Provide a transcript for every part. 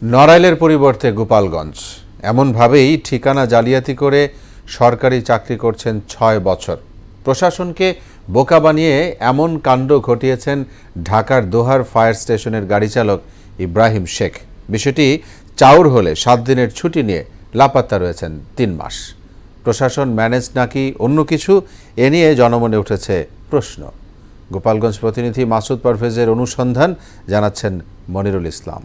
নড়াইলের পরিবর্তে গোপালগঞ্জ, এমনভাবেই ঠিকানা জালিয়াতি করে সরকারি চাকরি করছেন ৬ বছর। প্রশাসনকে বোকা বানিয়ে এমন কাণ্ড ঘটিয়েছেন ঢাকার দোহার ফায়ার স্টেশনের গাড়িচালক ইব্রাহিম শেখ। বিষয়টি চাউর হলে ৭ দিনের ছুটি নিয়ে লাপাত্তা রয়েছেন ৩ মাস। প্রশাসন ম্যানেজ নাকি অন্য কিছু, এ নিয়ে জনমনে উঠেছে প্রশ্ন। গোপালগঞ্জ প্রতিনিধি মাসুদ পারভেজের অনুসন্ধান, জানাচ্ছেন মনিরুল ইসলাম।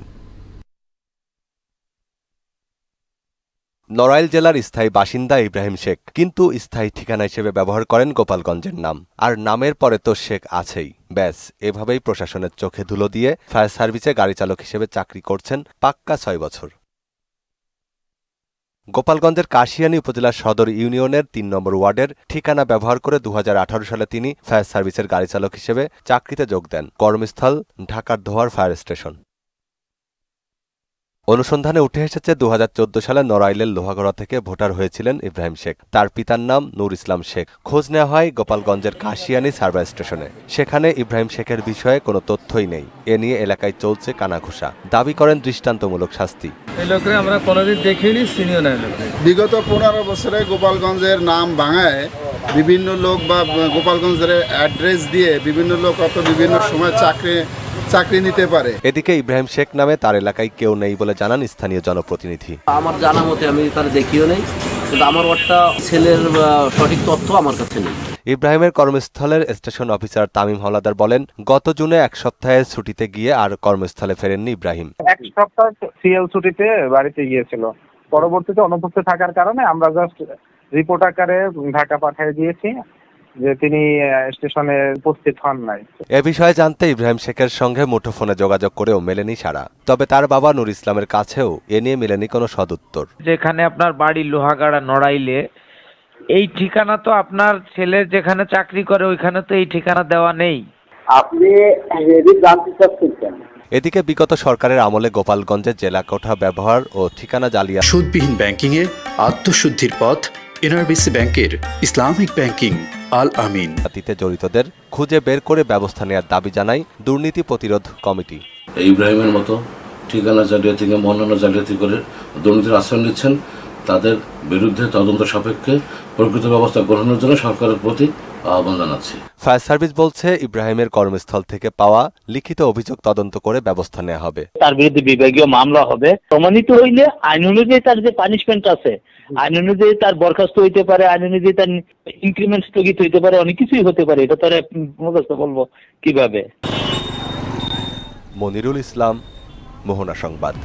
নড়াইল জেলার স্থায়ী বাসিন্দা ইব্রাহিম শেখ, কিন্তু স্থায়ী ঠিকানা হিসেবে ব্যবহার করেন গোপালগঞ্জের নাম। আর নামের পরে তো শেখ আছেই। ব্যাস, এভাবেই প্রশাসনের চোখে ধুলো দিয়ে ফায়ার সার্ভিসে গাড়ি চালক হিসেবে চাকরি করছেন পাক্কা ৬ বছর। গোপালগঞ্জের কাশিয়ানী উপজেলার সদর ইউনিয়নের ৩ নম্বর ওয়ার্ডের ঠিকানা ব্যবহার করে ২০১৮ সালে তিনি ফায়ার সার্ভিসের গাড়ি চালক হিসেবে চাকরিতে যোগ দেন। কর্মস্থল ঢাকার দোহার ফায়ার স্টেশন। অনুসন্ধানে উঠে এসেছে ২০১৪ সালে নড়াইলের লোহাগড়া থেকে ভোটার হয়েছিলেন ইব্রাহিম শেখ। তার পিতার নাম নূর ইসলাম শেখ। খোঁজ নেওয়া হয় গোপালগঞ্জের কাশিয়ানী সার্ভার স্টেশনে। সেখানে ইব্রাহিম শেখের বিষয়ে কোনো তথ্যই নেই। এ নিয়ে এলাকায় চলছে কানাঘুষা। দাবি করেন দৃষ্টান্তমূলক শাস্তি। এই লোকরে আমরা কোনোদিন দেখিনি, চিনিও না। বিগত ১৫ বছরে গোপালগঞ্জের নাম ভাঙায় বিভিন্ন লোক বা গোপালগঞ্জের অ্যাড্রেস দিয়ে বিভিন্ন লোক বিভিন্ন সময় চাকরি নিতে পারে। এদিকে ইব্রাহিম শেখ নামে তার এলাকায় কেউ নেই বলে জানান স্থানীয় জনপ্রতিনিধি। আমার জানা মতে আমি তার দেখিও নেই, কিন্তু আমার একটা ছেলের সঠিক তথ্য আমার কাছে নেই। ইব্রাহিমের কর্মস্থলের স্টেশন অফিসার তামিম হাওলাদার বলেন, গত জুনে ১ সপ্তাহের ছুটিতে গিয়ে আর কর্মস্থলে ফেরেননি ইব্রাহিম। ১ সপ্তাহ সিএল ছুটিতে বাড়িতে গিয়েছিল। পরবর্তীতে অনুপস্থিত থাকার কারণে আমরা জাস্ট রিপোর্ট আকারে ঢাকা পাঠিয়ে দিয়েছি যে তিনি স্টেশনে উপস্থিত হন নাই। এ বিষয়ে জানতে ইব্রাহিম শেখের সঙ্গে মুঠোফোনে যোগাযোগ করেও মেলেনি সাড়া। তবে তার বাবা নূর ইসলামের কাছেও এ নিয়ে মেলেনি কোনো সদুত্তর। যেখানে আপনার বাড়ি লোহাগাড়া নড়াইলে, এই ঠিকানা তো আপনার ছেলের যেখানে চাকরি করে ওইখানে তো এই ঠিকানা দেওয়া নেই। আপনি জানতে চাচ্ছেন। এদিকে বিগত সরকারের আমলে গোপালগঞ্জের জেলা কোঠা ব্যবহার ও ঠিকানা জালিয়াতি, সুদবিহীন ব্যাংকিংয়ে আত্মশুদ্ধির পথ এনআরবিসি ব্যাংকের ইসলামিক ব্যাংকিং আল আমিন জড়িতদের খুঁজে বের করে ব্যবস্থা নেওয়ার দাবি জানায় দুর্নীতি প্রতিরোধ কমিটি। ইব্রাহিমের মতো ঠিকানা জালিয়াতি থেকে অন্যান্য জালিয়াতি করে দুর্নীতির আশ্রয় নিচ্ছেন, তাদের বিরুদ্ধে তদন্ত সাপেক্ষে প্রকৃত ব্যবস্থা গ্রহণের জন্য সরকারের প্রতি আহ্বান জানাচ্ছি। ফায়ার সার্ভিস বলছে, ইব্রাহিমের কর্মস্থল থেকে পাওয়া লিখিত অভিযোগ তদন্ত করে ব্যবস্থা নেওয়া হবে। তার বিরুদ্ধে বিভাগীয় মামলা হবে। প্রমাণিত হইলে আইন অনুযায়ী তার যে পানিশমেন্ট আছে, আইন অনুযায়ী তার বরখাস্ত হইতে পারে, আইন অনুযায়ী তার ইনক্রিমেন্ট স্থগিত হইতে পারে, অনেক কিছুই হতে পারে। এটা তার মুখস্থ বলবো কিভাবে। মনিরুল ইসলাম, মোহনা সংবাদ।